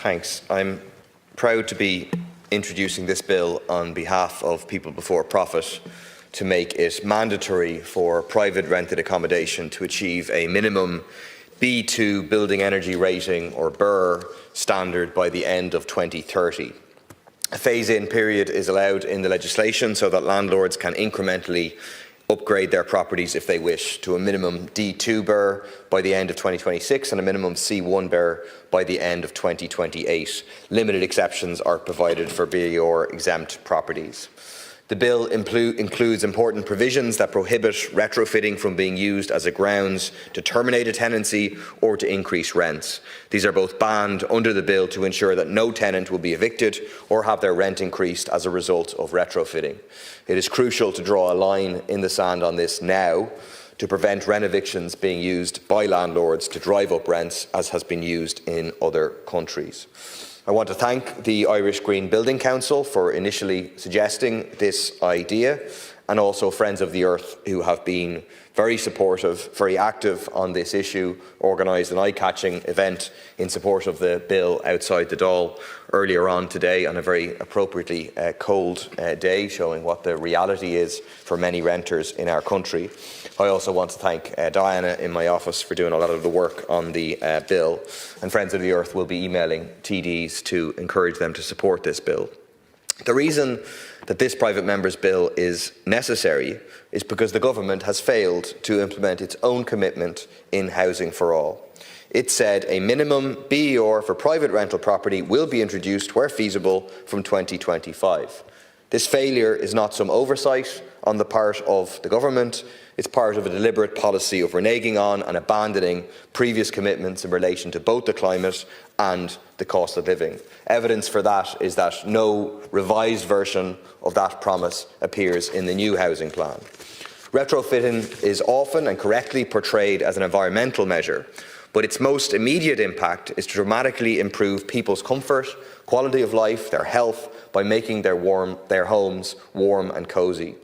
Thanks. I'm proud to be introducing this bill on behalf of People Before Profit to make it mandatory for private rented accommodation to achieve a minimum B2 building energy rating or BER standard by the end of 2030. A phase-in period is allowed in the legislation so that landlords can incrementally upgrade their properties if they wish to a minimum D2 BER by the end of 2026 and a minimum C1 BER by the end of 2028. Limited exceptions are provided for BER exempt properties. The bill includes important provisions that prohibit retrofitting from being used as a grounds to terminate a tenancy or to increase rents. These are both banned under the bill to ensure that no tenant will be evicted or have their rent increased as a result of retrofitting. It is crucial to draw a line in the sand on this now to prevent rent evictions being used by landlords to drive up rents, as has been used in other countries. I want to thank the Irish Green Building Council for initially suggesting this idea, and also Friends of the Earth, who have been very supportive, very active on this issue, organised an eye-catching event in support of the bill outside the Dáil earlier on today on a very appropriately cold day, showing what the reality is for many renters in our country. I also want to thank Diana in my office for doing a lot of the work on the bill, and Friends of the Earth will be emailing TDs to encourage them to support this bill. The reason that this private member's bill is necessary is because the government has failed to implement its own commitment in Housing for All. It said a minimum BER for private rental property will be introduced where feasible from 2025. This failure is not some oversight on the part of the government. It's part of a deliberate policy of reneging on and abandoning previous commitments in relation to both the climate and the cost of living. Evidence for that is that no revised version of that promise appears in the new housing plan. Retrofitting is often and correctly portrayed as an environmental measure, but its most immediate impact is to dramatically improve people's comfort, quality of life, their health, by making their homes warm and cosy.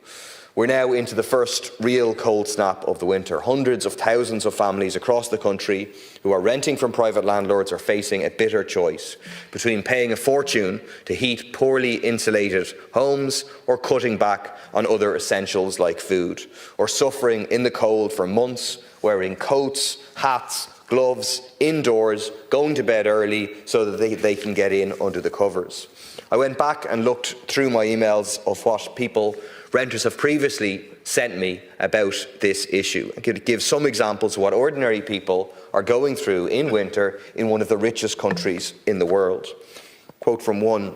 We're now into the first real cold snap of the winter. Hundreds of thousands of families across the country who are renting from private landlords are facing a bitter choice between paying a fortune to heat poorly insulated homes or cutting back on other essentials like food, or suffering in the cold for months, wearing coats, hats, gloves, indoors, going to bed early so that they can get in under the covers. I went back and looked through my emails of what renters have previously sent me about this issue. I could give some examples of what ordinary people are going through in winter in one of the richest countries in the world. Quote from one: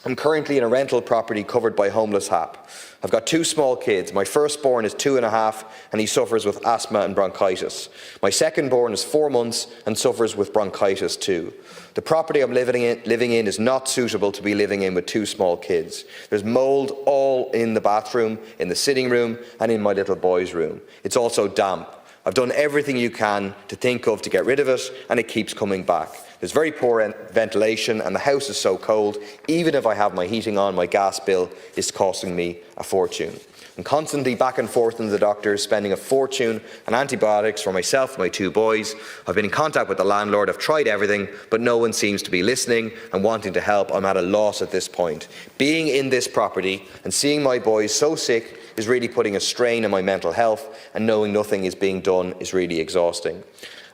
I'm currently in a rental property covered by homeless HAP. I've got 2 small kids. My firstborn is 2.5 and he suffers with asthma and bronchitis. My secondborn is 4 months and suffers with bronchitis too. The property I'm living in is not suitable to be living in with 2 small kids. There's mould all in the bathroom, in the sitting room and in my little boy's room. It's also damp. I've done everything you can to think of to get rid of it, and it keeps coming back. There's very poor ventilation and the house is so cold, even if I have my heating on, my gas bill is costing me a fortune. I'm constantly back and forth in the doctors, spending a fortune on antibiotics for myself and my 2 boys. I've been in contact with the landlord, I've tried everything, but no one seems to be listening and wanting to help. I'm at a loss at this point. Being in this property and seeing my boys so sick is really putting a strain on my mental health, and knowing nothing is being done is really exhausting.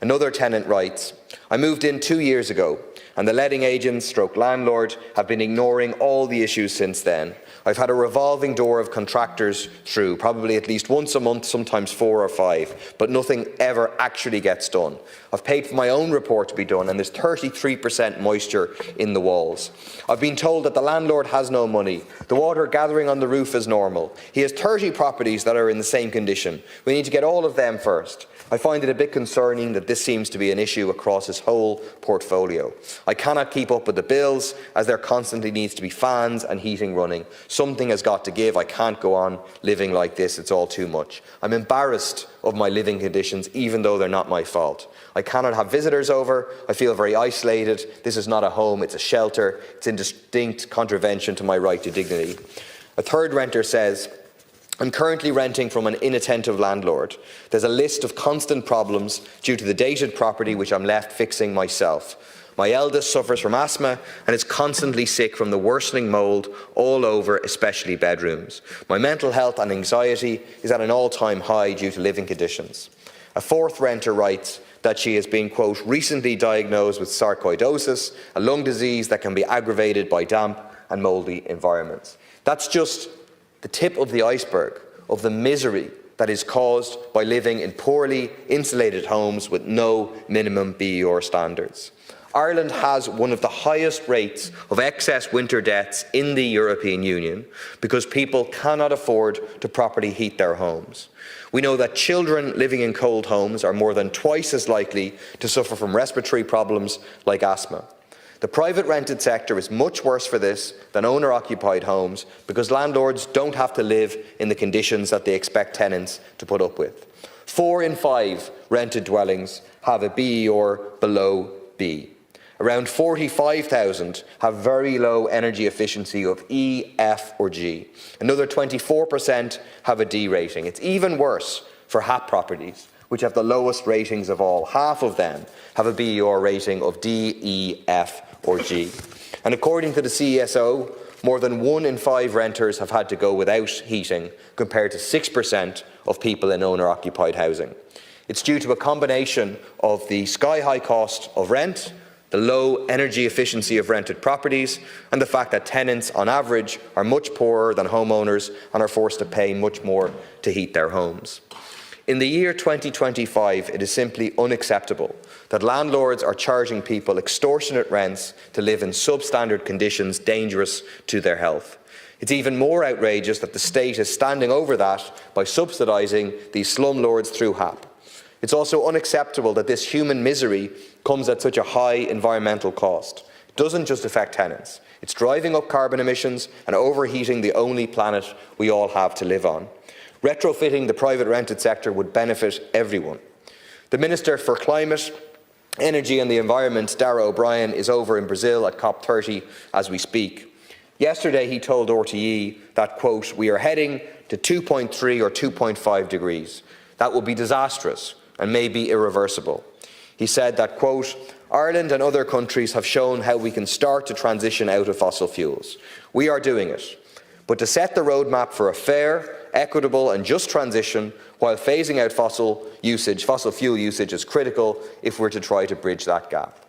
Another tenant writes, I moved in 2 years ago and the letting agent / landlord have been ignoring all the issues since then. I've had a revolving door of contractors through, probably at least once a month, sometimes 4 or 5, but nothing ever actually gets done. I've paid for my own report to be done and there's 33% moisture in the walls. I've been told that the landlord has no money. The water gathering on the roof is normal. He has 30 properties that are in the same condition. We need to get all of them first. I find it a bit concerning that this seems to be an issue across his his whole portfolio. I cannot keep up with the bills as there constantly needs to be fans and heating running. Something has got to give. I can't go on living like this. It's all too much. I'm embarrassed of my living conditions, even though they're not my fault. I cannot have visitors over. I feel very isolated. This is not a home, it's a shelter. It's in distinct contravention to my right to dignity. A third renter says, I'm currently renting from an inattentive landlord. There's a list of constant problems due to the dated property which I'm left fixing myself. My eldest suffers from asthma and is constantly sick from the worsening mould all over, especially bedrooms. My mental health and anxiety is at an all-time high due to living conditions. A fourth renter writes that she has been, quote, recently diagnosed with sarcoidosis, a lung disease that can be aggravated by damp and mouldy environments. That's just the tip of the iceberg of the misery that is caused by living in poorly insulated homes with no minimum BER standards. Ireland has one of the highest rates of excess winter deaths in the European Union because people cannot afford to properly heat their homes. We know that children living in cold homes are more than twice as likely to suffer from respiratory problems like asthma. The private rented sector is much worse for this than owner-occupied homes because landlords don't have to live in the conditions that they expect tenants to put up with. 4 in 5 rented dwellings have a BER below B. Around 45,000 have very low energy efficiency of E, F or G. Another 24% have a D rating. It's even worse for HAP properties, which have the lowest ratings of all. Half of them have a BER rating of D, E, F or G. And according to the CESO, more than 1 in 5 renters have had to go without heating, compared to 6% of people in owner-occupied housing. It's due to a combination of the sky-high cost of rent, the low energy efficiency of rented properties, and the fact that tenants, on average, are much poorer than homeowners and are forced to pay much more to heat their homes. In the year 2025, it is simply unacceptable that landlords are charging people extortionate rents to live in substandard conditions dangerous to their health. It's even more outrageous that the state is standing over that by subsidising these slumlords through HAP. It's also unacceptable that this human misery comes at such a high environmental cost. It doesn't just affect tenants. It's driving up carbon emissions and overheating the only planet we all have to live on. Retrofitting the private rented sector would benefit everyone. The Minister for Climate, Energy and the Environment, Darragh O'Brien, is over in Brazil at COP30 as we speak. Yesterday he told RTE that, quote, we are heading to 2.3 or 2.5 degrees. That will be disastrous and may be irreversible. He said that, quote, Ireland and other countries have shown how we can start to transition out of fossil fuels. We are doing it. But to set the roadmap for a fair, equitable and just transition while phasing out fossil fuel usage is critical if we're to try to bridge that gap.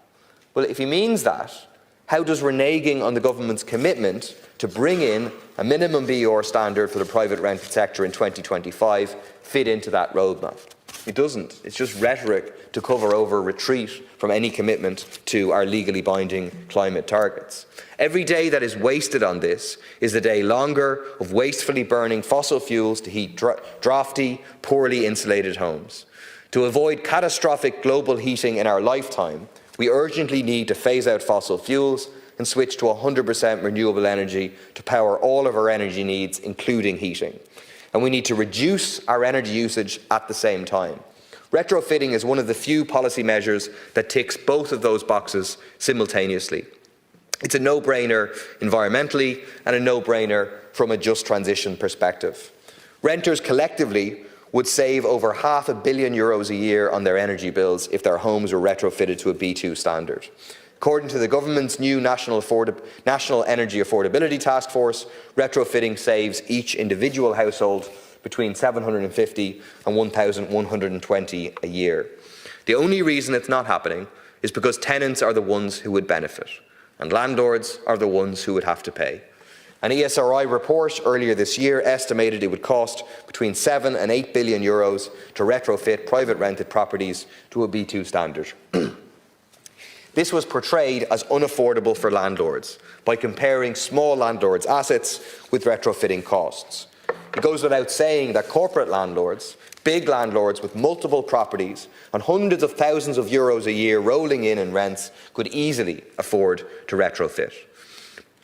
Well, if he means that, how does reneging on the government's commitment to bring in a minimum BER standard for the private rented sector in 2025 fit into that roadmap? It doesn't. It's just rhetoric to cover over retreat from any commitment to our legally binding climate targets. Every day that is wasted on this is a day longer of wastefully burning fossil fuels to heat drafty, poorly insulated homes. To avoid catastrophic global heating in our lifetime, we urgently need to phase out fossil fuels and switch to 100% renewable energy to power all of our energy needs, including heating. And we need to reduce our energy usage at the same time. Retrofitting is one of the few policy measures that ticks both of those boxes simultaneously. It's a no-brainer environmentally and a no-brainer from a just transition perspective. Renters collectively would save over €500 million a year on their energy bills if their homes were retrofitted to a B2 standard. According to the government's new National Energy Affordability Task Force, retrofitting saves each individual household between €750 and €1,120 a year. The only reason it's not happening is because tenants are the ones who would benefit, and landlords are the ones who would have to pay. An ESRI report earlier this year estimated it would cost between €7 and €8 billion to retrofit private rented properties to a B2 standard. This was portrayed as unaffordable for landlords by comparing small landlords' assets with retrofitting costs. It goes without saying that corporate landlords, big landlords with multiple properties and hundreds of thousands of euros a year rolling in rents could easily afford to retrofit.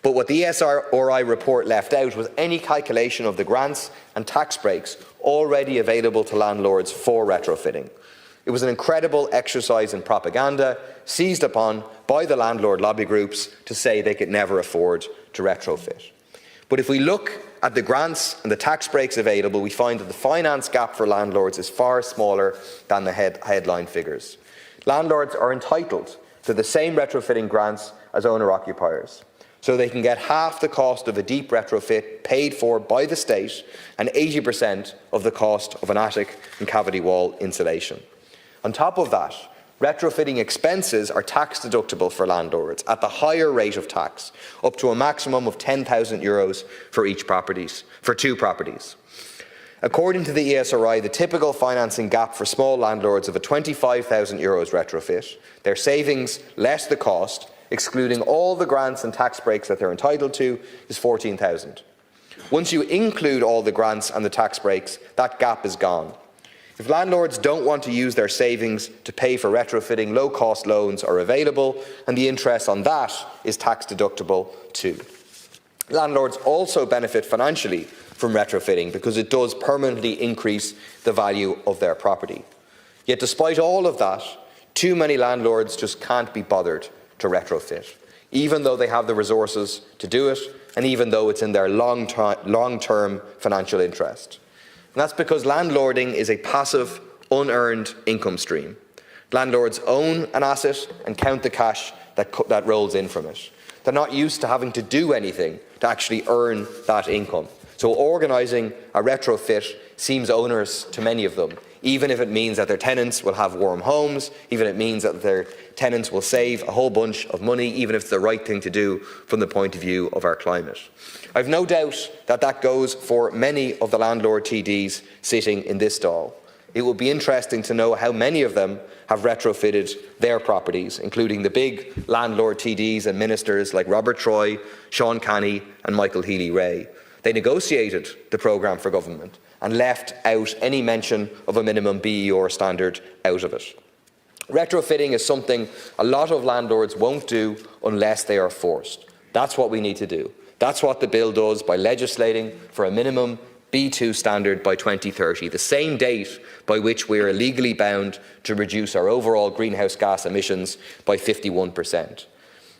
But what the ESRI report left out was any calculation of the grants and tax breaks already available to landlords for retrofitting. It was an incredible exercise in propaganda seized upon by the landlord lobby groups to say they could never afford to retrofit. But if we look at the grants and the tax breaks available, we find that the finance gap for landlords is far smaller than the headline figures. Landlords are entitled to the same retrofitting grants as owner-occupiers, so they can get half the cost of a deep retrofit paid for by the state and 80% of the cost of an attic and cavity wall insulation. On top of that, retrofitting expenses are tax deductible for landlords at the higher rate of tax, up to a maximum of €10,000 for two properties. According to the ESRI, the typical financing gap for small landlords of a €25,000 retrofit, their savings less the cost, excluding all the grants and tax breaks that they're entitled to, is €14,000. Once you include all the grants and the tax breaks, that gap is gone. If landlords don't want to use their savings to pay for retrofitting, low-cost loans are available, and the interest on that is tax deductible too. Landlords also benefit financially from retrofitting because it does permanently increase the value of their property. Yet despite all of that, too many landlords just can't be bothered to retrofit, even though they have the resources to do it and even though it's in their long-term financial interest. And that's because landlording is a passive, unearned income stream. Landlords own an asset and count the cash that rolls in from it. They're not used to having to do anything to actually earn that income. So organising a retrofit seems onerous to many of them, even if it means that their tenants will have warm homes, even if it means that their tenants will save a whole bunch of money, even if it's the right thing to do from the point of view of our climate. I've no doubt that that goes for many of the landlord TDs sitting in this stall. It will be interesting to know how many of them have retrofitted their properties, including the big landlord TDs and ministers like Robert Troy, Sean Canny and Michael Healy-Rae. They negotiated the programme for government and left out any mention of a minimum BER standard out of it. Retrofitting is something a lot of landlords won't do unless they are forced. That's what we need to do. That's what the bill does by legislating for a minimum B2 standard by 2030, the same date by which we are legally bound to reduce our overall greenhouse gas emissions by 51%.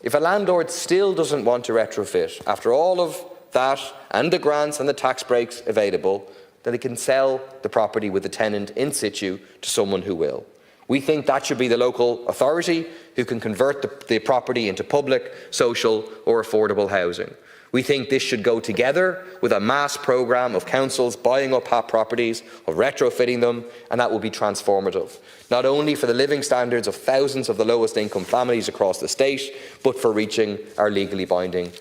If a landlord still doesn't want to retrofit, after all of that and the grants and the tax breaks available, then they can sell the property with the tenant in situ to someone who will. We think that should be the local authority who can convert the property into public, social or affordable housing. We think this should go together with a mass programme of councils buying up HAP properties, of retrofitting them, and that will be transformative, not only for the living standards of thousands of the lowest income families across the state, but for reaching our legally binding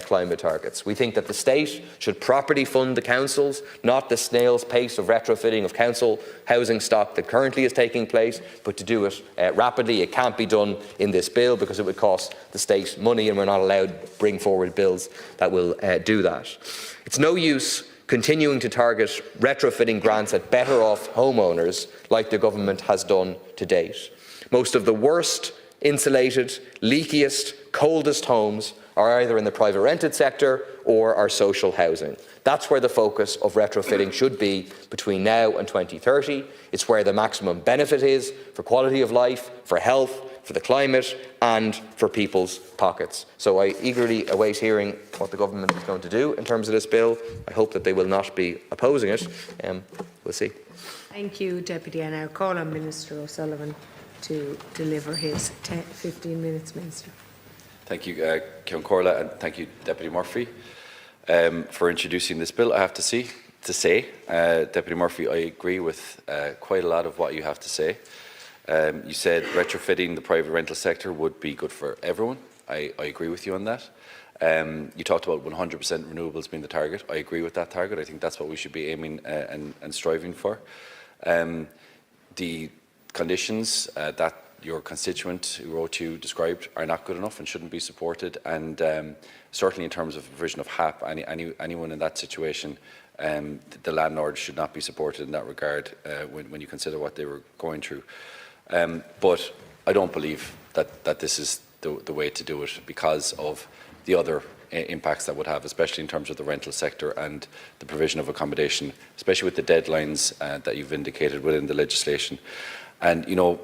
climate targets. We think that the state should properly fund the councils, not the snail's pace of retrofitting of council housing stock that currently is taking place, but to do it rapidly. It can't be done in this bill because it would cost the state money, and we're not allowed to bring forward bills that will do that. It's no use continuing to target retrofitting grants at better off homeowners like the government has done to date. Most of the worst insulated, leakiest, coldest homes are either in the private rented sector or our social housing. That's where the focus of retrofitting should be between now and 2030. It's where the maximum benefit is for quality of life, for health, for the climate and for people's pockets. So I eagerly await hearing what the government is going to do in terms of this bill. I hope that they will not be opposing it. We'll see. Thank you, Deputy. And I'll call on Minister O'Sullivan to deliver his 15 minutes, Minister. Thank you, Ceann Comhairle, and thank you, Deputy Murphy, for introducing this bill. I have to say, Deputy Murphy, I agree with quite a lot of what you have to say. You said retrofitting the private rental sector would be good for everyone. I agree with you on that. You talked about 100% renewables being the target. I agree with that target. I think that's what we should be aiming and striving for. The conditions that your constituent who wrote you described are not good enough and shouldn't be supported, and certainly in terms of provision of HAP, anyone in that situation the landlords should not be supported in that regard when you consider what they were going through. But I don't believe that this is the way to do it because of the other impacts that would have, especially in terms of the rental sector and the provision of accommodation, especially with the deadlines that you've indicated within the legislation. And, you know,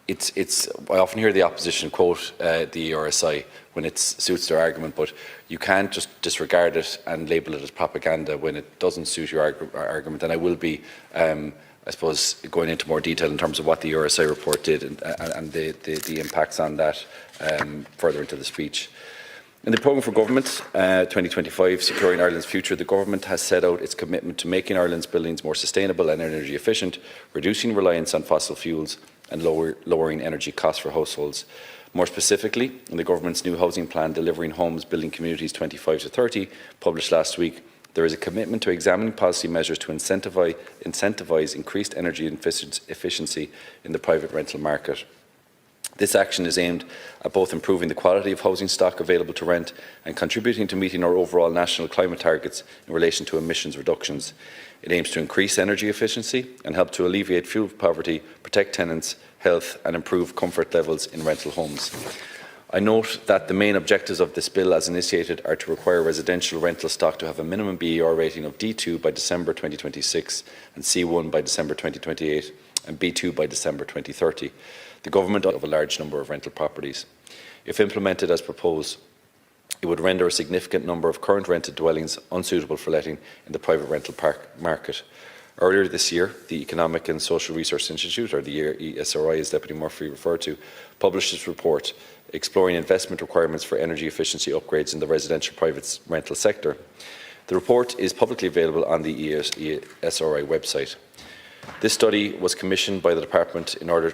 I often hear the opposition quote the ERSI when it suits their argument, but you can't just disregard it and label it as propaganda when it doesn't suit your argument. And I will be, I suppose, going into more detail in terms of what the ERSI report did and the impacts on that further into the speech. In the programme for government 2025, Securing Ireland's Future, the government has set out its commitment to making Ireland's buildings more sustainable and energy efficient, reducing reliance on fossil fuels and lowering energy costs for households. More specifically, in the government's new housing plan, Delivering Homes, Building Communities 25 to 30, published last week, there is a commitment to examining policy measures to incentivise increased energy efficiency in the private rental market. This action is aimed at both improving the quality of housing stock available to rent and contributing to meeting our overall national climate targets in relation to emissions reductions. It aims to increase energy efficiency and help to alleviate fuel poverty, protect tenants' health and improve comfort levels in rental homes. I note that the main objectives of this bill as initiated are to require residential rental stock to have a minimum BER rating of D2 by December 2026 and C1 by December 2028 and B2 by December 2030. The government of a large number of rental properties. If implemented as proposed, it would render a significant number of current rented dwellings unsuitable for letting in the private rental market. Earlier this year, the Economic and Social Research Institute, or the ESRI as Deputy Murphy referred to, published its report exploring investment requirements for energy efficiency upgrades in the residential private rental sector. The report is publicly available on the ESRI website. This study was commissioned by the Department in order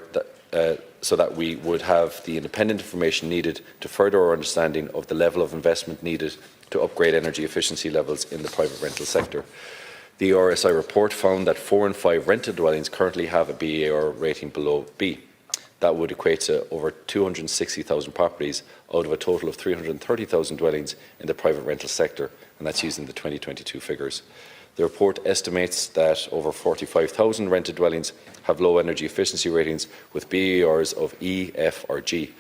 so that we would have the independent information needed to further our understanding of the level of investment needed to upgrade energy efficiency levels in the private rental sector. The RSI report found that 4 in 5 rented dwellings currently have a BER rating below B. That would equate to over 260,000 properties out of a total of 330,000 dwellings in the private rental sector, and that's using the 2022 figures. The report estimates that over 45,000 rented dwellings have low energy efficiency ratings with BERs of E, F or G.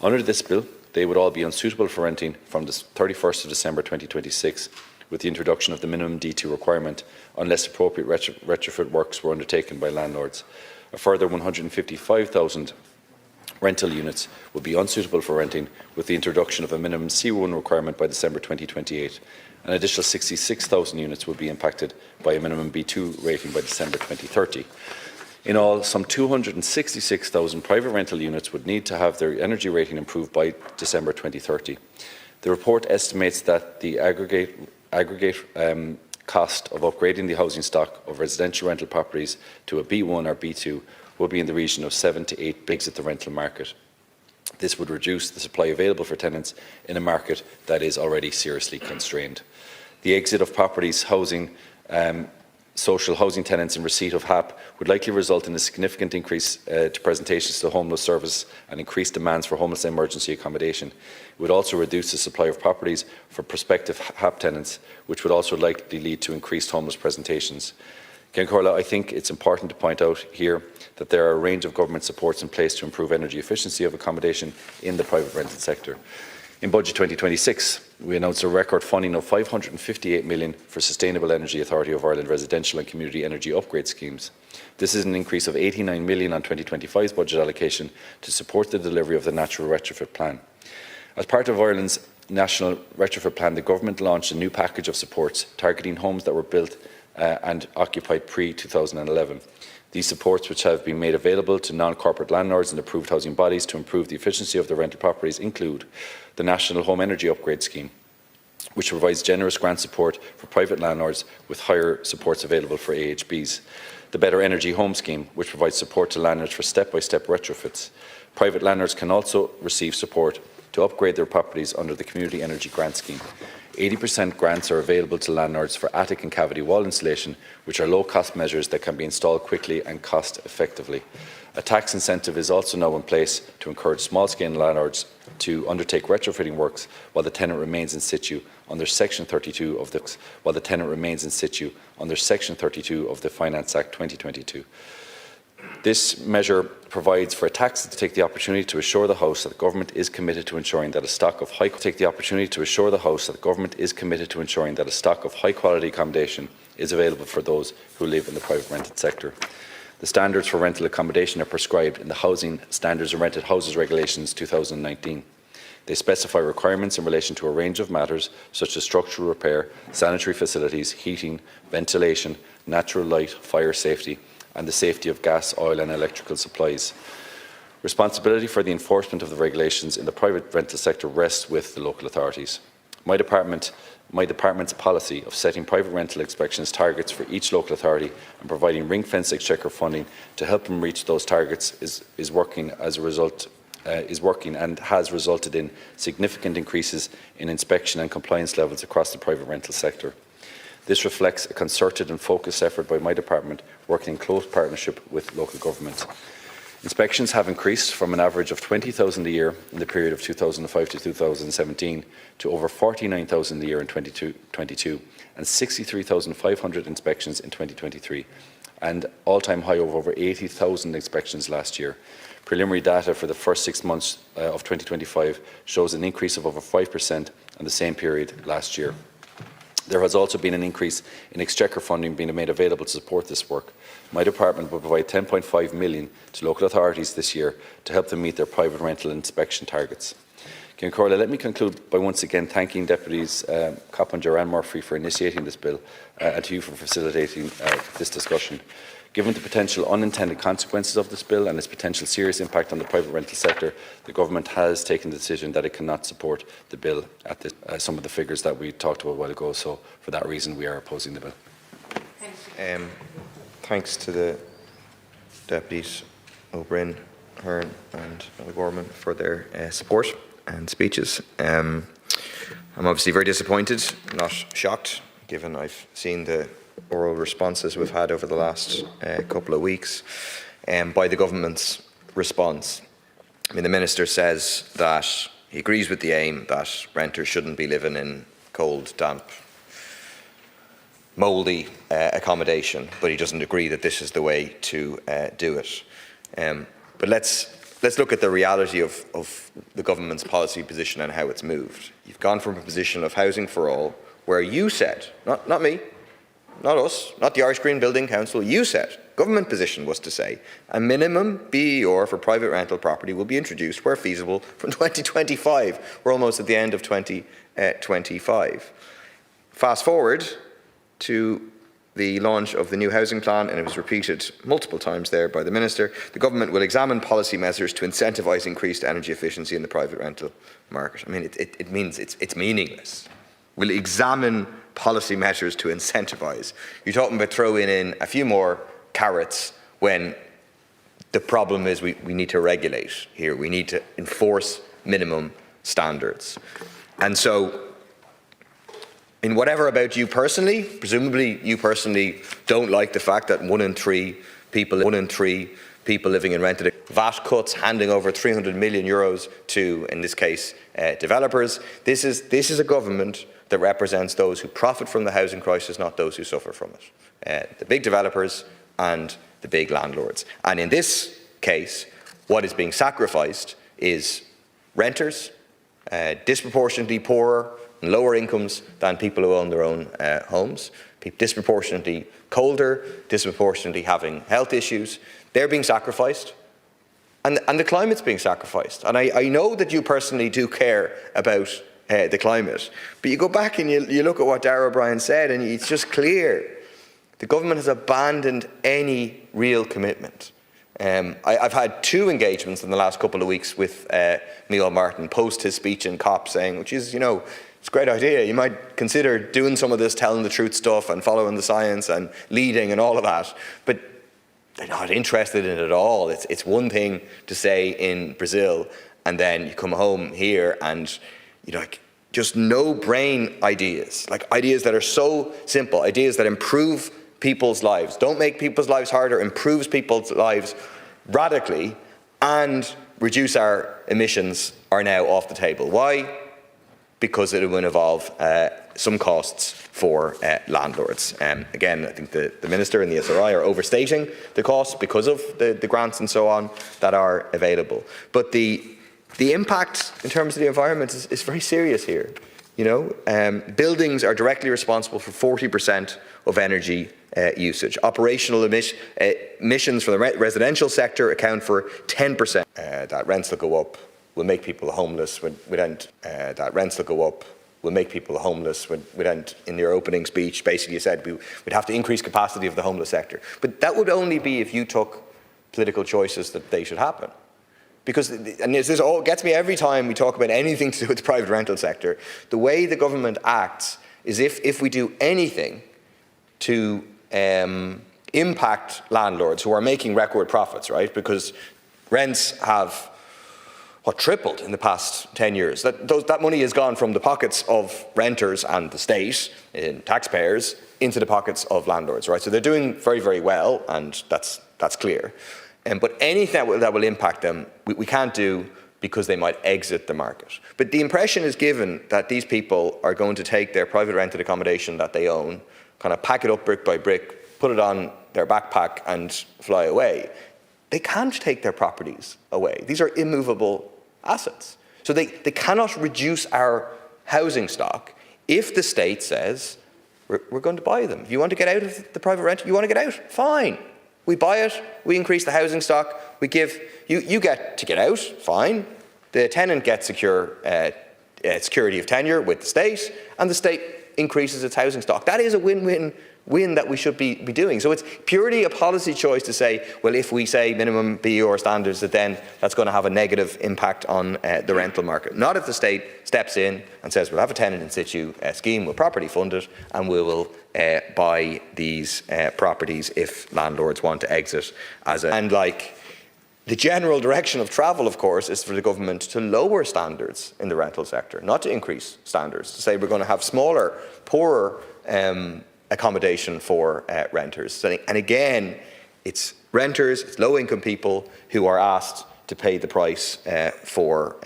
Under this bill, they would all be unsuitable for renting from the 31st of December 2026 with the introduction of the minimum D2 requirement unless appropriate retrofit works were undertaken by landlords. A further 155,000 rental units would be unsuitable for renting with the introduction of a minimum C1 requirement by December 2028. An additional 66,000 units would be impacted by a minimum B2 rating by December 2030. In all, some 266,000 private rental units would need to have their energy rating improved by December 2030. The report estimates that the aggregate cost of upgrading the housing stock of residential rental properties to a B1 or B2 will be in the region of 7 to 8 bigs at the rental market. This would reduce the supply available for tenants in a market that is already seriously constrained. The exit of properties housing social housing tenants in receipt of HAP would likely result in a significant increase to presentations to the homeless service and increased demands for homeless emergency accommodation. It would also reduce the supply of properties for prospective HAP tenants, which would also likely lead to increased homeless presentations. Corla, I think it's important to point out here that there are a range of government supports in place to improve energy efficiency of accommodation in the private rental sector. In Budget 2026, we announced a record funding of €558 million for Sustainable Energy Authority of Ireland residential and community energy upgrade schemes. This is an increase of €89 million on 2025's budget allocation to support the delivery of the Natural Retrofit Plan. As part of Ireland's National Retrofit Plan, the government launched a new package of supports targeting homes that were built and occupied pre-2011. These supports, which have been made available to non-corporate landlords and approved housing bodies to improve the efficiency of their rental properties, include the National Home Energy Upgrade Scheme, which provides generous grant support for private landlords with higher supports available for AHBs. The Better Energy Home Scheme, which provides support to landlords for step-by-step retrofits. Private landlords can also receive support to upgrade their properties under the Community Energy Grant Scheme. 80% grants are available to landlords for attic and cavity wall insulation, which are low-cost measures that can be installed quickly and cost-effectively. A tax incentive is also now in place to encourage small-scale landlords to undertake retrofitting works while the tenant remains in situ under Section 32 of the Finance Act 2022. This measure provides for a tax to take the opportunity to assure the House that the government is committed to ensuring that a stock of high quality accommodation is available for those who live in the private rented sector. The standards for rental accommodation are prescribed in the Housing Standards and Rented Houses Regulations 2019. They specify requirements in relation to a range of matters such as structural repair, sanitary facilities, heating, ventilation, natural light, fire safety, and the safety of gas, oil and electrical supplies. Responsibility for the enforcement of the regulations in the private rental sector rests with the local authorities. My department's policy of setting private rental inspections targets for each local authority and providing ring-fence exchequer funding to help them reach those targets is working and has resulted in significant increases in inspection and compliance levels across the private rental sector. This reflects a concerted and focused effort by my department, working in close partnership with local government. Inspections have increased from an average of 20,000 a year in the period of 2005 to 2017 to over 49,000 a year in 2022 and 63,500 inspections in 2023, and all-time high of over 80,000 inspections last year. Preliminary data for the first 6 months of 2025 shows an increase of over 5% on the same period last year. There has also been an increase in exchequer funding being made available to support this work. My department will provide $10.5 million to local authorities this year to help them meet their private rental inspection targets. Corla, let me conclude by once again thanking Deputies Coppinger and Murphy for initiating this bill and to you for facilitating this discussion. Given the potential unintended consequences of this bill and its potential serious impact on the private rental sector, the government has taken the decision that it cannot support the bill at some of the figures that we talked about a while ago. So, for that reason, we are opposing the bill. Thanks to the Deputies O'Brien, Hearn and O'Gorman for their support and speeches. I'm obviously very disappointed, not shocked, given I've seen the oral responses we've had over the last couple of weeks by the government's response. I mean, the Minister says that he agrees with the aim that renters shouldn't be living in cold, damp, mouldy accommodation, but he doesn't agree that this is the way to do it. But let's look at the reality of the government's policy position and how it's moved. You've gone from a position of housing for all, where you said, not me, not us, not the Irish Green Building Council, you said, government position was to say, a minimum BER for private rental property will be introduced where feasible from 2025. We're almost at the end of 2025. Fast forward to the launch of the new housing plan, and it was repeated multiple times there by the Minister. The government will examine policy measures to incentivise increased energy efficiency in the private rental market. I mean, it means it's meaningless. We'll examine policy measures to incentivise. You're talking about throwing in a few more carrots when the problem is we need to regulate here. We need to enforce minimum standards. And so, in whatever about you personally, presumably you personally don't like the fact that one in three people living in rented VAT cuts, handing over €300 million to, in this case, developers. This is a government that represents those who profit from the housing crisis, not those who suffer from it. The big developers and the big landlords. And in this case, what is being sacrificed is renters, disproportionately poorer and lower incomes than people who own their own homes, disproportionately colder, disproportionately having health issues. They're being sacrificed. And the climate's being sacrificed. And I know that you personally do care about the climate. But you go back and you look at what Darragh O'Brien said, and it's just clear. The government has abandoned any real commitment. I've had 2 engagements in the last couple of weeks with Micheál Martin post his speech in COP saying, which is, it's a great idea. You might consider doing some of this telling the truth stuff and following the science and leading and all of that. But they're not interested in it at all. It's one thing to say in Brazil, and then you come home here and just no brain ideas, like ideas that are so simple, ideas that improve people's lives, don't make people's lives harder, improves people's lives, radically and reduce our emissions are now off the table. Why? Because it will involve some costs for landlords. Again, I think the Minister and the SRI are overstating the costs because of the grants and so on that are available. But the impact in terms of the environment is very serious here. You know, buildings are directly responsible for 40% of energy usage. Operational emissions from the residential sector account for 10%. That rents will go up will make people homeless. That rents will go up will make people homeless. In your opening speech, basically you said we'd have to increase capacity of the homeless sector. But that would only be if you took political choices that they should happen. Because, and this all gets me every time we talk about anything to do with the private rental sector, the way the government acts is if we do anything to impact landlords who are making record profits, right? Because rents have tripled in the past 10 years. That money has gone from the pockets of renters and the state, taxpayers, into the pockets of landlords, right? So they're doing very, very well, and that's clear. But anything that will impact them, we can't do because they might exit the market. But the impression is given that these people are going to take their private rented accommodation that they own, kind of pack it up brick by brick, put it on their backpack and fly away. They can't take their properties away. These are immovable assets. So they cannot reduce our housing stock if the state says, we're going to buy them. If you want to get out of the private rental, you want to get out, fine. We buy it, we increase the housing stock, we give, you get to get out, fine. The tenant gets security of tenure with the state, and the state increases its housing stock. That is a win-win that we should be doing. So it's purely a policy choice to say, well, if we say minimum BER standards, that then that's going to have a negative impact on the rental market. Not if the state steps in and says, we'll have a tenant in situ scheme, we'll properly fund it, and we will buy these properties if landlords want to exit and like the general direction of travel, of course, is for the government to lower standards in the rental sector, not to increase standards, to say we're going to have smaller, poorer accommodation for renters. And again, it's renters, it's low-income people who are asked to pay the price for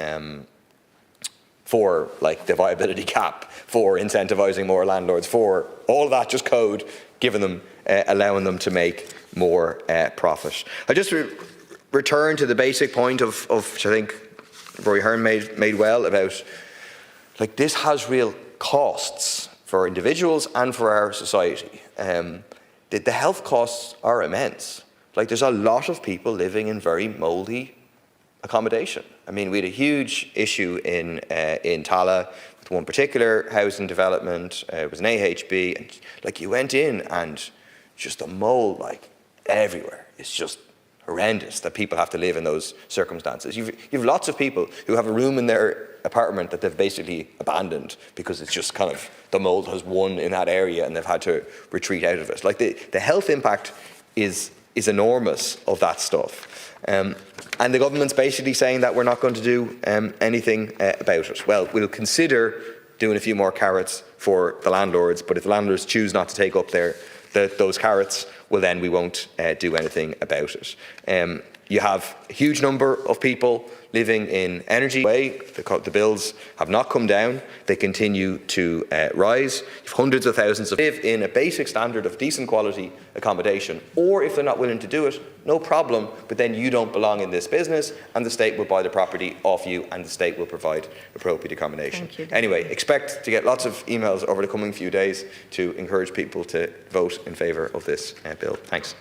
like the viability cap, for incentivizing more landlords, for all of that just code, giving them, allowing them to make more profit. I just return to the basic point of which I think Rory Hearn made well about, like, this has real costs for individuals and for our society. The health costs are immense. Like, there's a lot of people living in very mouldy accommodation. I mean, we had a huge issue in Tala with one particular housing development. It was an AHB, and like, you went in and just the mold like everywhere. It's just horrendous that people have to live in those circumstances. You've lots of people who have a room in their apartment that they've basically abandoned because it's just kind of, the mold has won in that area and they've had to retreat out of it. Like, the health impact is enormous of that stuff. And the government's basically saying that we're not going to do anything about it. Well, we'll consider doing a few more carrots for the landlords, but if the landlords choose not to take up those carrots, well, then we won't do anything about it. You have a huge number of people living in energy. The bills have not come down. They continue to rise. You have hundreds of thousands of live in a basic standard of decent quality accommodation, or if they're not willing to do it, no problem, but then you don't belong in this business, and the state will buy the property off you, and the state will provide appropriate accommodation. Anyway, expect to get lots of emails over the coming few days to encourage people to vote in favour of this bill. Thanks.